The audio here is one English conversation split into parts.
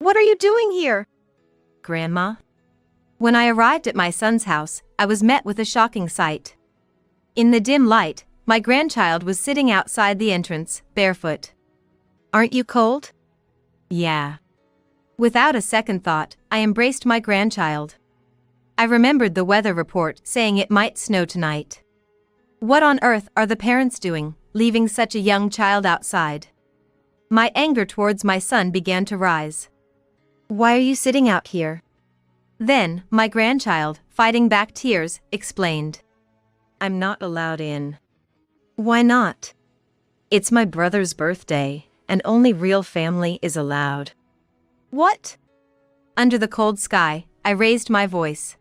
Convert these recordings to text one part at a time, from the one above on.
What are you doing here? Grandma? When I arrived at my son's house, I was met with a shocking sight. In the dim light, my grandchild was sitting outside the entrance, barefoot. Aren't you cold? Yeah. Without a second thought, I embraced my grandchild. I remembered the weather report saying it might snow tonight. What on earth are the parents doing, leaving such a young child outside? My anger towards my son began to rise. Why are you sitting out here? Then, my grandchild, fighting back tears, explained. I'm not allowed in. Why not? It's my brother's birthday, and only real family is allowed. What? Under the cold sky, I raised my voice.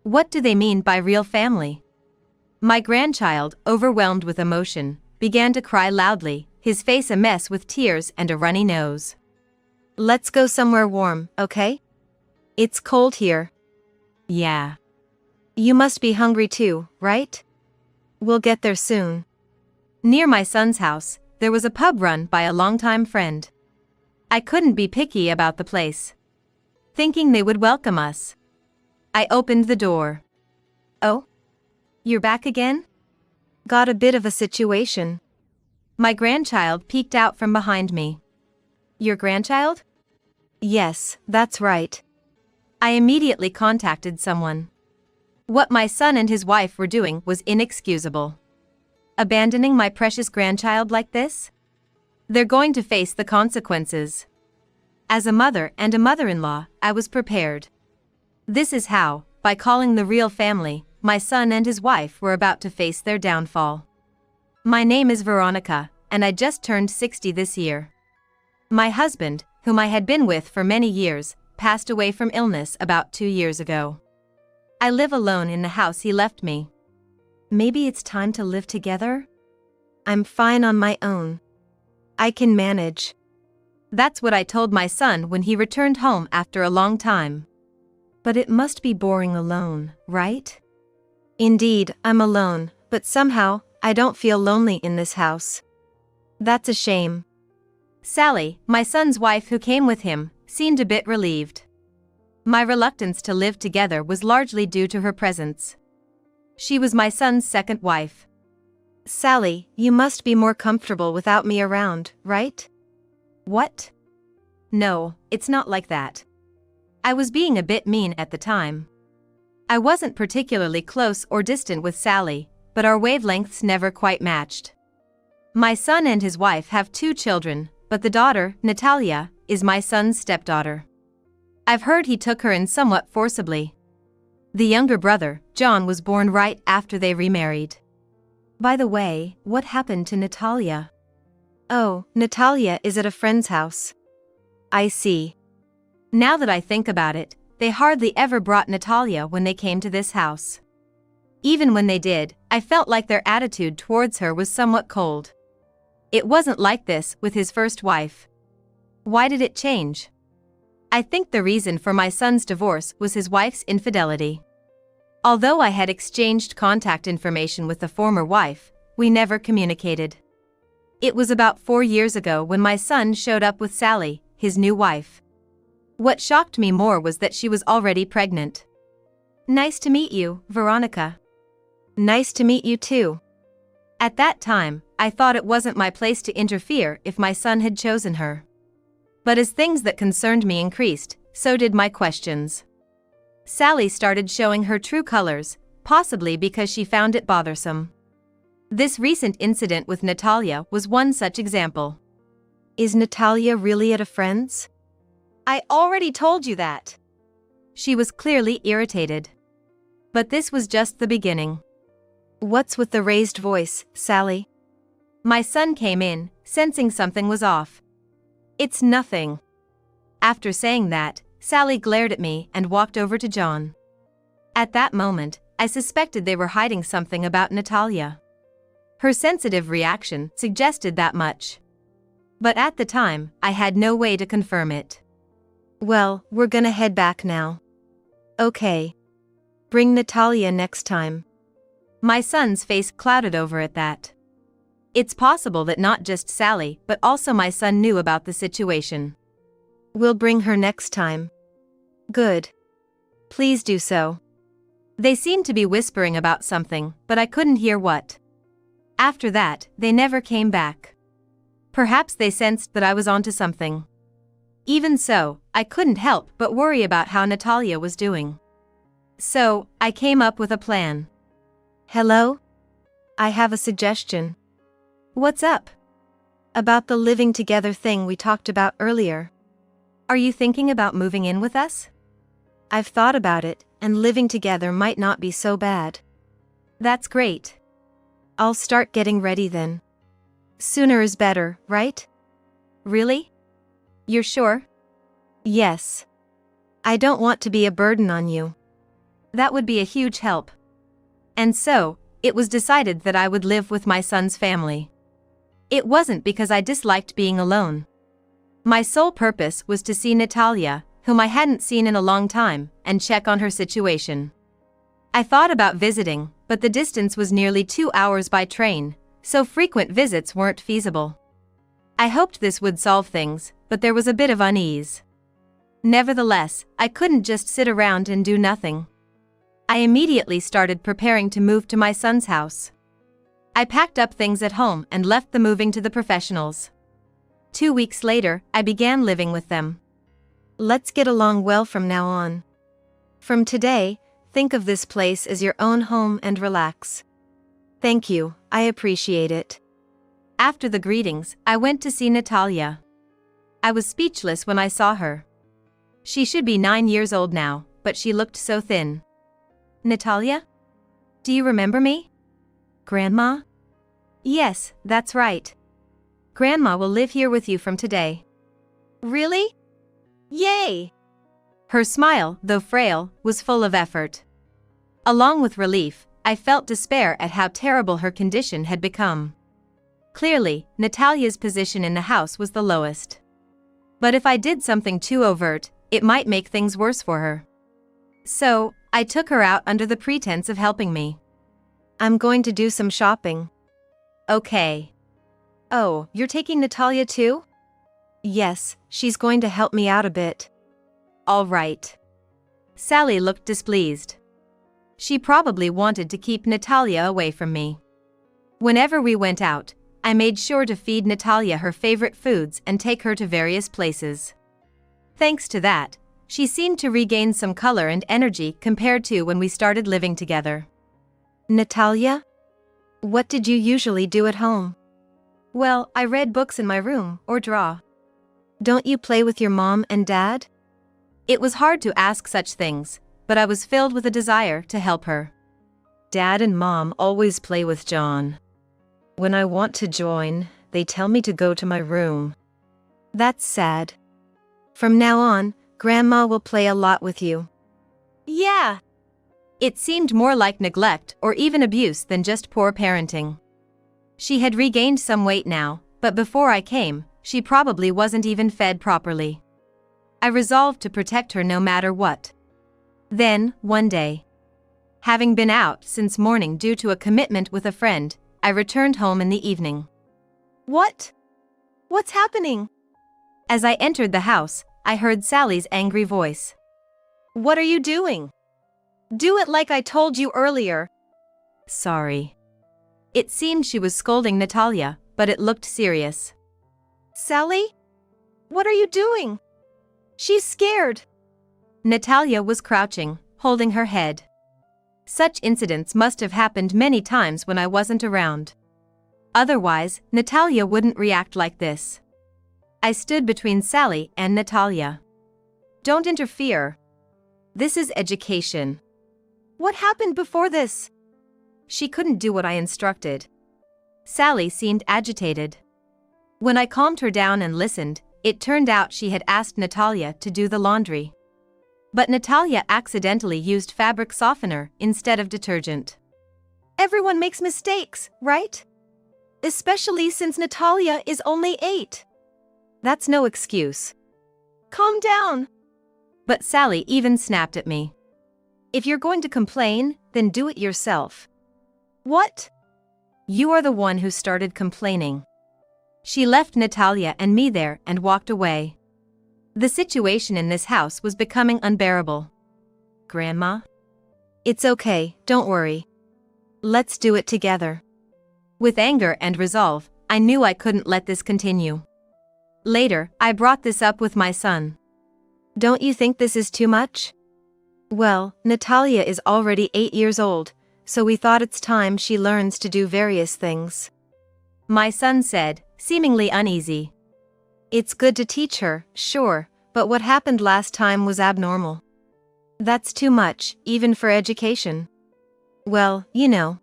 What do they mean by real family? My grandchild, overwhelmed with emotion, began to cry loudly, his face a mess with tears and a runny nose. Let's go somewhere warm, okay? It's cold here. Yeah. You must be hungry too, right? We'll get there soon. Near my son's house, there was a pub run by a longtime friend. I couldn't be picky about the place. Thinking they would welcome us, I opened the door. Oh? You're back again? Got a bit of a situation. My grandchild peeked out from behind me. Your grandchild? Yes, that's right. I immediately contacted someone. What my son and his wife were doing was inexcusable. Abandoning my precious grandchild like this? They're going to face the consequences. As a mother and a mother-in-law, I was prepared. This is how, by calling the real family, my son and his wife were about to face their downfall. My name is Veronica, and I just turned 60 this year. My husband, whom I had been with for many years, passed away from illness about 2 years ago. I live alone in the house he left me. Maybe it's time to live together? I'm fine on my own. I can manage. That's what I told my son when he returned home after a long time. But it must be boring alone, right? Indeed, I'm alone, but somehow, I don't feel lonely in this house. That's a shame. Sally, my son's wife who came with him, seemed a bit relieved. My reluctance to live together was largely due to her presence. She was my son's second wife. Sally, you must be more comfortable without me around, right? What? No, it's not like that. I was being a bit mean at the time. I wasn't particularly close or distant with Sally, but our wavelengths never quite matched. My son and his wife have 2 children, but the daughter, Natalia, is my son's stepdaughter. I've heard he took her in somewhat forcibly. The younger brother, John, was born right after they remarried. By the way, what happened to Natalia? Oh, Natalia is at a friend's house. I see. Now that I think about it, they hardly ever brought Natalia when they came to this house. Even when they did, I felt like their attitude towards her was somewhat cold. It wasn't like this with his first wife. Why did it change? I think the reason for my son's divorce was his wife's infidelity. Although I had exchanged contact information with the former wife, we never communicated. It was about 4 years ago when my son showed up with Sally, his new wife. What shocked me more was that she was already pregnant. Nice to meet you, Veronica. Nice to meet you too. At that time, I thought it wasn't my place to interfere if my son had chosen her. But as things that concerned me increased, so did my questions. Sally started showing her true colors, possibly because she found it bothersome. This recent incident with Natalia was one such example. Is Natalia really at a friend's? I already told you that. She was clearly irritated. But this was just the beginning. What's with the raised voice, Sally? My son came in, sensing something was off. It's nothing. After saying that, Sally glared at me and walked over to John. At that moment, I suspected they were hiding something about Natalia. Her sensitive reaction suggested that much. But at the time, I had no way to confirm it. Well, we're gonna head back now. Okay. Bring Natalia next time. My son's face clouded over at that. It's possible that not just Sally but also my son knew about the situation. We'll bring her next time. Good. Please do so. They seemed to be whispering about something, but I couldn't hear what. After that, they never came back. Perhaps they sensed that I was onto something. Even so, I couldn't help but worry about how Natalia was doing. So, I came up with a plan. Hello? I have a suggestion. What's up? About the living together thing we talked about earlier. Are you thinking about moving in with us? I've thought about it, and living together might not be so bad. That's great. I'll start getting ready then. Sooner is better, right? Really? You're sure? Yes. I don't want to be a burden on you. That would be a huge help. And so, it was decided that I would live with my son's family. It wasn't because I disliked being alone. My sole purpose was to see Natalia, whom I hadn't seen in a long time, and check on her situation. I thought about visiting, but the distance was nearly 2 hours by train, so frequent visits weren't feasible. I hoped this would solve things, but there was a bit of unease. Nevertheless, I couldn't just sit around and do nothing. I immediately started preparing to move to my son's house. I packed up things at home and left the moving to the professionals. 2 weeks later, I began living with them. Let's get along well from now on. From today, think of this place as your own home and relax. Thank you, I appreciate it. After the greetings, I went to see Natalia. I was speechless when I saw her. She should be 9 years old now, but she looked so thin. Natalia? Do you remember me? Grandma? Yes, that's right. Grandma will live here with you from today. Really? Yay! Her smile, though frail, was full of effort. Along with relief, I felt despair at how terrible her condition had become. Clearly, Natalia's position in the house was the lowest. But if I did something too overt, it might make things worse for her. So, I took her out under the pretense of helping me. I'm going to do some shopping. Okay. Oh, you're taking Natalia too? Yes, she's going to help me out a bit. All right. Sally looked displeased. She probably wanted to keep Natalia away from me. Whenever we went out, I made sure to feed Natalia her favorite foods and take her to various places. Thanks to that, she seemed to regain some color and energy compared to when we started living together. Natalia? What did you usually do at home? Well, I read books in my room, or draw. Don't you play with your mom and dad? It was hard to ask such things, but I was filled with a desire to help her. Dad and Mom always play with John. When I want to join, they tell me to go to my room. That's sad. From now on, Grandma will play a lot with you. Yeah. It seemed more like neglect or even abuse than just poor parenting. She had regained some weight now, but before I came, she probably wasn't even fed properly. I resolved to protect her no matter what. Then, one day, having been out since morning due to a commitment with a friend, I returned home in the evening. What? What's happening? As I entered the house, I heard Sally's angry voice. What are you doing? Do it like I told you earlier. Sorry. It seemed she was scolding Natalia, but it looked serious. Sally? What are you doing? She's scared. Natalia was crouching, holding her head. Such incidents must have happened many times when I wasn't around. Otherwise, Natalia wouldn't react like this. I stood between Sally and Natalia. Don't interfere. This is education. What happened before this? She couldn't do what I instructed. Sally seemed agitated. When I calmed her down and listened, it turned out she had asked Natalia to do the laundry. But Natalia accidentally used fabric softener instead of detergent. Everyone makes mistakes, right? Especially since Natalia is only 8. That's no excuse. Calm down. But Sally even snapped at me. If you're going to complain, then do it yourself. What? You are the one who started complaining. She left Natalia and me there and walked away. The situation in this house was becoming unbearable. Grandma? It's okay, don't worry. Let's do it together. With anger and resolve, I knew I couldn't let this continue. Later, I brought this up with my son. Don't you think this is too much? Well, Natalia is already 8 years old, so we thought it's time she learns to do various things. My son said, seemingly uneasy. It's good to teach her, sure, but what happened last time was abnormal. That's too much, even for education. Well, you know.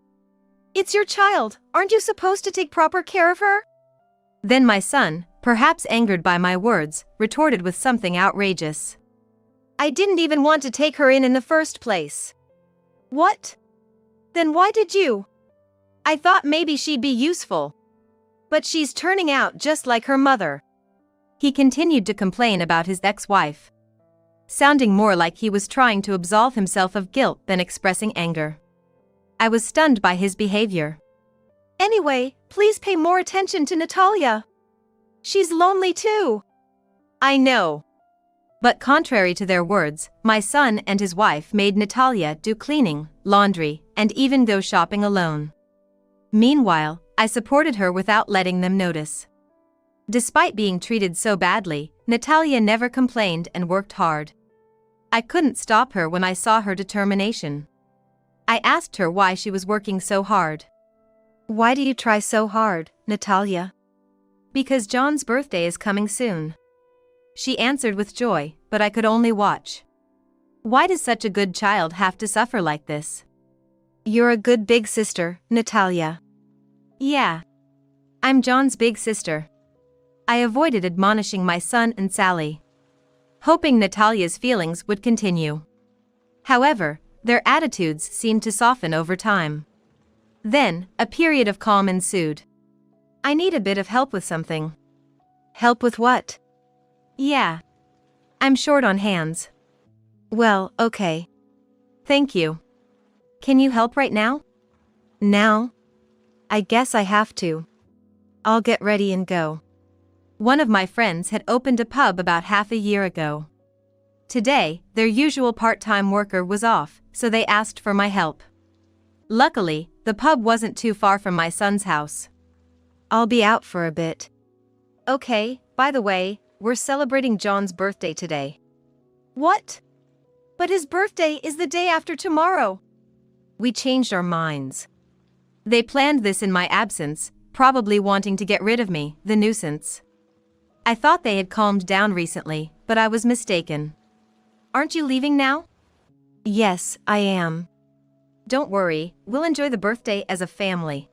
It's your child, aren't you supposed to take proper care of her? Then my son, perhaps angered by my words, retorted with something outrageous. I didn't even want to take her in the first place. What? Then why did you? I thought maybe she'd be useful. But she's turning out just like her mother. He continued to complain about his ex-wife, sounding more like he was trying to absolve himself of guilt than expressing anger. I was stunned by his behavior. Anyway, please pay more attention to Natalia. She's lonely too. I know. But contrary to their words, my son and his wife made Natalia do cleaning, laundry, and even go shopping alone. Meanwhile, I supported her without letting them notice. Despite being treated so badly, Natalia never complained and worked hard. I couldn't stop her when I saw her determination. I asked her why she was working so hard. Why do you try so hard, Natalia? Because John's birthday is coming soon. She answered with joy, but I could only watch. Why does such a good child have to suffer like this? You're a good big sister, Natalia. Yeah. I'm John's big sister. I avoided admonishing my son and Sally, hoping Natalia's feelings would continue. However, their attitudes seemed to soften over time. Then, a period of calm ensued. I need a bit of help with something. Help with what? Yeah. I'm short on hands. Well, okay. Thank you. Can you help right now? Now? I guess I have to. I'll get ready and go. One of my friends had opened a pub about half a year ago. Today, their usual part-time worker was off, so they asked for my help. Luckily, the pub wasn't too far from my son's house. I'll be out for a bit. Okay, by the way, we're celebrating John's birthday today. What? But his birthday is the day after tomorrow. We changed our minds. They planned this in my absence, probably wanting to get rid of me, the nuisance. I thought they had calmed down recently, but I was mistaken. Aren't you leaving now? Yes, I am. Don't worry, we'll enjoy the birthday as a family.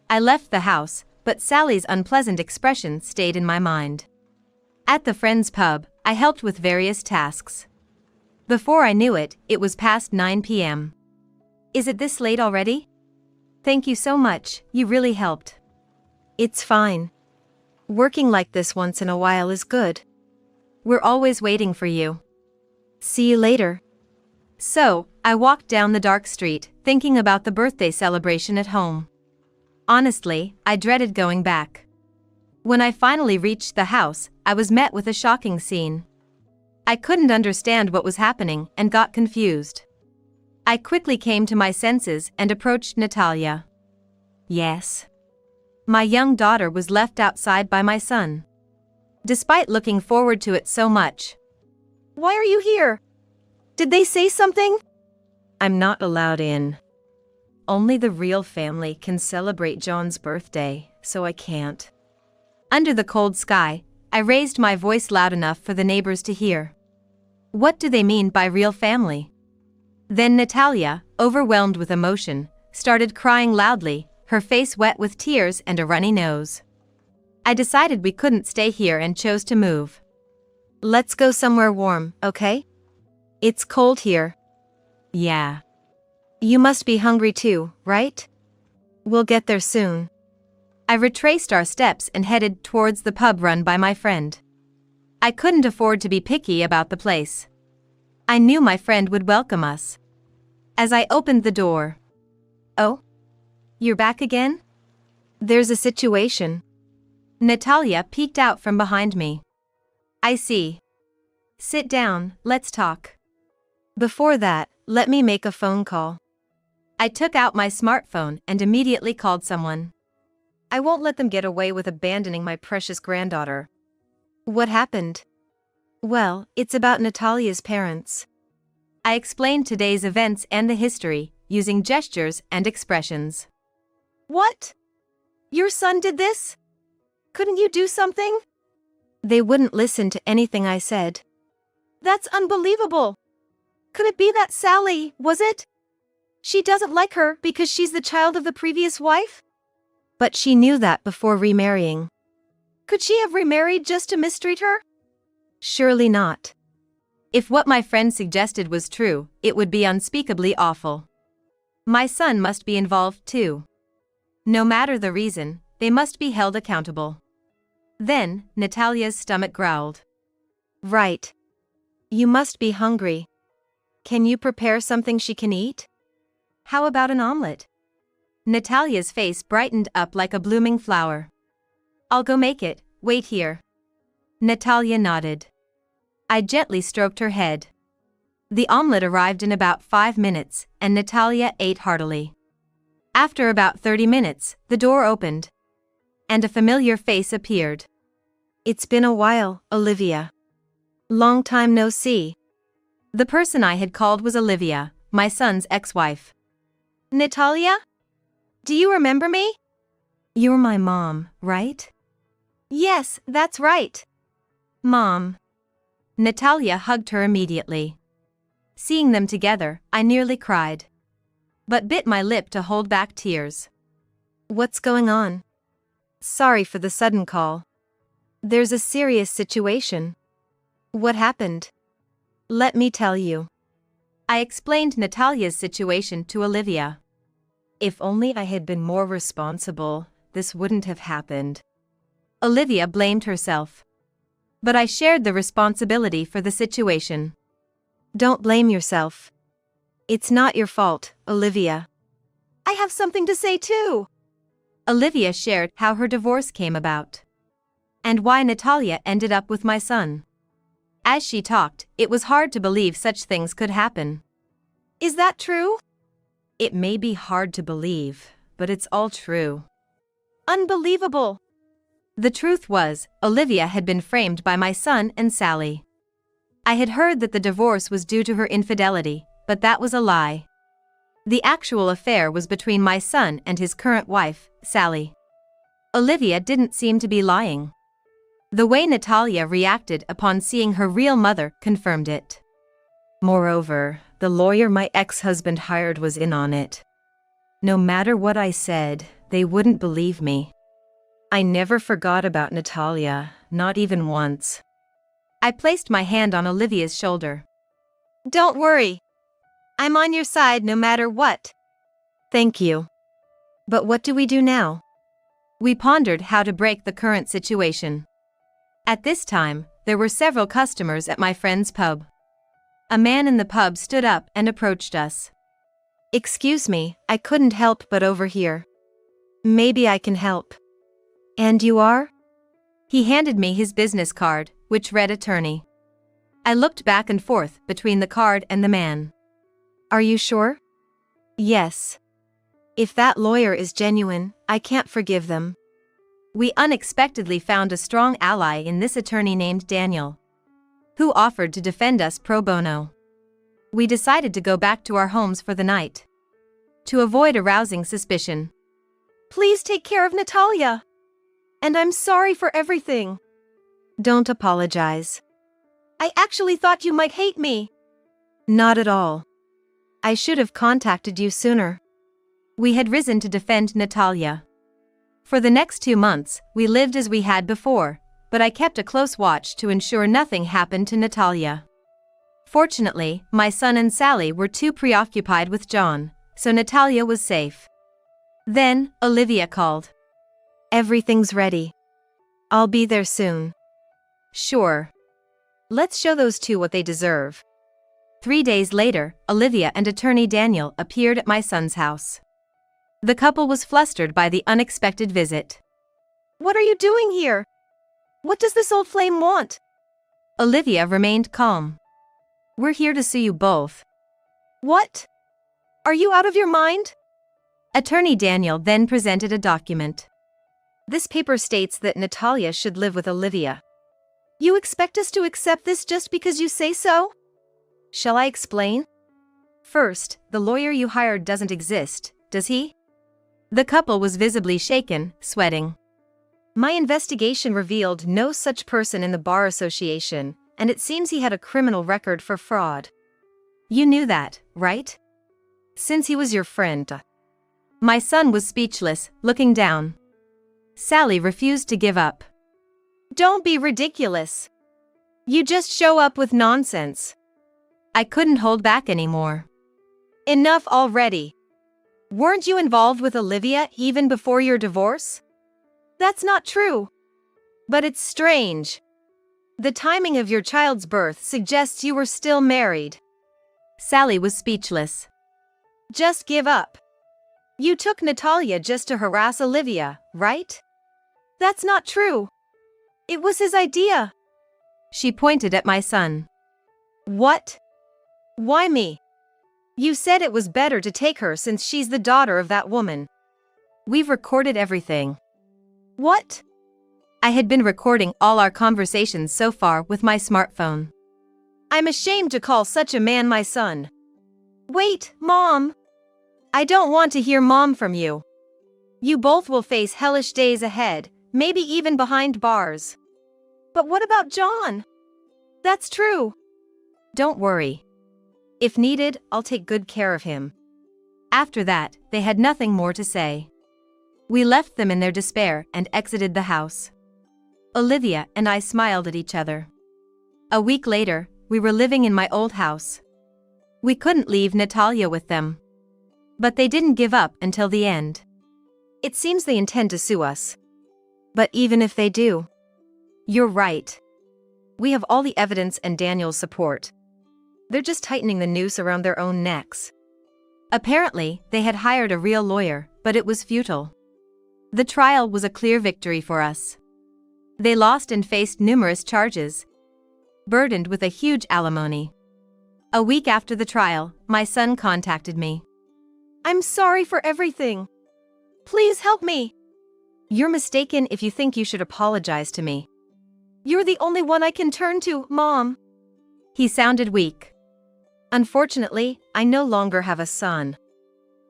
I left the house, but Sally's unpleasant expression stayed in my mind. At the friend's pub, I helped with various tasks. Before I knew it, it was past 9 p.m. Is it this late already? Thank you so much, you really helped. It's fine. Working like this once in a while is good. We're always waiting for you. See you later. So, I walked down the dark street, thinking about the birthday celebration at home. Honestly, I dreaded going back. When I finally reached the house, I was met with a shocking scene. I couldn't understand what was happening and got confused. I quickly came to my senses and approached Natalia. Yes. My young daughter was left outside by my son. Despite looking forward to it so much. Why are you here? Did they say something? I'm not allowed in. Only the real family can celebrate John's birthday, so I can't. Under the cold sky, I raised my voice loud enough for the neighbors to hear. What do they mean by real family? Then Natalia, overwhelmed with emotion, started crying loudly, her face wet with tears and a runny nose. I decided we couldn't stay here and chose to move. Let's go somewhere warm, okay? It's cold here. Yeah. You must be hungry too, right? We'll get there soon. I retraced our steps and headed towards the pub run by my friend. I couldn't afford to be picky about the place. I knew my friend would welcome us. As I opened the door. Oh? You're back again? There's a situation. Natalia peeked out from behind me. I see. Sit down, let's talk. Before that, let me make a phone call. I took out my smartphone and immediately called someone. I won't let them get away with abandoning my precious granddaughter. What happened? Well, it's about Natalia's parents. I explained today's events and the history, using gestures and expressions. What? Your son did this? Couldn't you do something? They wouldn't listen to anything I said. That's unbelievable. Could it be that Sally, was it? She doesn't like her because she's the child of the previous wife? But she knew that before remarrying. Could she have remarried just to mistreat her? Surely not. If what my friend suggested was true, it would be unspeakably awful. My son must be involved too. No matter the reason, they must be held accountable. Then, Natalia's stomach growled. Right. You must be hungry. Can you prepare something she can eat? How about an omelet? Natalia's face brightened up like a blooming flower. I'll go make it, wait here. Natalia nodded. I gently stroked her head. The omelet arrived in about 5 minutes, and Natalia ate heartily. After about 30 minutes, the door opened. And a familiar face appeared. It's been a while, Olivia. Long time no see. The person I had called was Olivia, my son's ex-wife. Natalia? Do you remember me? You're my mom, right? Yes, that's right. Mom. Natalia hugged her immediately. Seeing them together, I nearly cried. But bit my lip to hold back tears. What's going on? Sorry for the sudden call. There's a serious situation. What happened? Let me tell you. I explained Natalia's situation to Olivia. If only I had been more responsible, this wouldn't have happened. Olivia blamed herself. But I shared the responsibility for the situation. Don't blame yourself. It's not your fault, Olivia. I have something to say too. Olivia shared how her divorce came about. And why Natalia ended up with my son. As she talked, it was hard to believe such things could happen. Is that true? It may be hard to believe, but it's all true. Unbelievable. The truth was, Olivia had been framed by my son and Sally. I had heard that the divorce was due to her infidelity, but that was a lie. The actual affair was between my son and his current wife, Sally. Olivia didn't seem to be lying. The way Natalia reacted upon seeing her real mother confirmed it. Moreover, the lawyer my ex-husband hired was in on it. No matter what I said, they wouldn't believe me. I never forgot about Natalia, not even once. I placed my hand on Olivia's shoulder. Don't worry. I'm on your side no matter what. Thank you. But what do we do now? We pondered how to break the current situation. At this time, there were several customers at my friend's pub. A man in the pub stood up and approached us. Excuse me, I couldn't help but overhear. Maybe I can help. And you are? He handed me his business card, which read attorney. I looked back and forth between the card and the man. Are you sure? Yes. If that lawyer is genuine, I can't forgive them. We unexpectedly found a strong ally in this attorney named Daniel, who offered to defend us pro bono. We decided to go back to our homes for the night, to avoid arousing suspicion. Please take care of Natalia. And I'm sorry for everything. Don't apologize. I actually thought you might hate me. Not at all. I should have contacted you sooner. We had risen to defend Natalia. For the next 2 months, we lived as we had before, but I kept a close watch to ensure nothing happened to Natalia. Fortunately, my son and Sally were too preoccupied with John, so Natalia was safe. Then, Olivia called. Everything's ready. I'll be there soon. Sure. Let's show those two what they deserve. 3 days later, Olivia and attorney Daniel appeared at my son's house. The couple was flustered by the unexpected visit. What are you doing here? What does this old flame want? Olivia remained calm. "We're here to sue you both." What? Are you out of your mind? Attorney Daniel then presented a document. This paper states that Natalia should live with Olivia. You expect us to accept this just because you say so? Shall I explain? First, the lawyer you hired doesn't exist, does he? The couple was visibly shaken, sweating. My investigation revealed no such person in the Bar Association, and it seems he had a criminal record for fraud. You knew that, right? Since he was your friend. My son was speechless, looking down. Sally refused to give up. Don't be ridiculous. You just show up with nonsense. I couldn't hold back anymore. Enough already. Weren't you involved with Olivia even before your divorce? That's not true. But it's strange. The timing of your child's birth suggests you were still married. Sally was speechless. Just give up. You took Natalia just to harass Olivia, right? That's not true. It was his idea. She pointed at my son. What? Why me? You said it was better to take her since she's the daughter of that woman. We've recorded everything. What? I had been recording all our conversations so far with my smartphone. I'm ashamed to call such a man my son. Wait, Mom. I don't want to hear Mom from you. You both will face hellish days ahead, maybe even behind bars. But what about John? That's true. Don't worry. If needed, I'll take good care of him. After that, they had nothing more to say. We left them in their despair and exited the house. Olivia and I smiled at each other. A week later, we were living in my old house. We couldn't leave Natalia with them. But they didn't give up until the end. It seems they intend to sue us. But even if they do, you're right. We have all the evidence and Daniel's support. They're just tightening the noose around their own necks. Apparently, they had hired a real lawyer, but it was futile. The trial was a clear victory for us. They lost and faced numerous charges, burdened with a huge alimony. A week after the trial, my son contacted me. I'm sorry for everything. Please help me. You're mistaken if you think you should apologize to me. You're the only one I can turn to, Mom. He sounded weak. Unfortunately, I no longer have a son.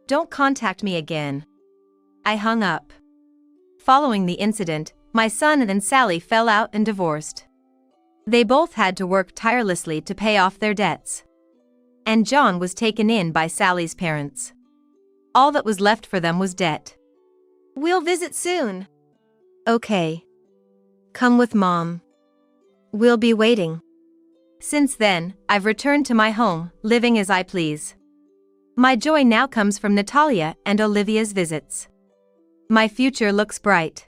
Don't contact me again. I hung up. Following the incident, my son and Sally fell out and divorced. They both had to work tirelessly to pay off their debts. And John was taken in by Sally's parents. All that was left for them was debt. We'll visit soon. Okay. Come with Mom. We'll be waiting. Since then, I've returned to my home, living as I please. My joy now comes from Natalia and Olivia's visits. My future looks bright.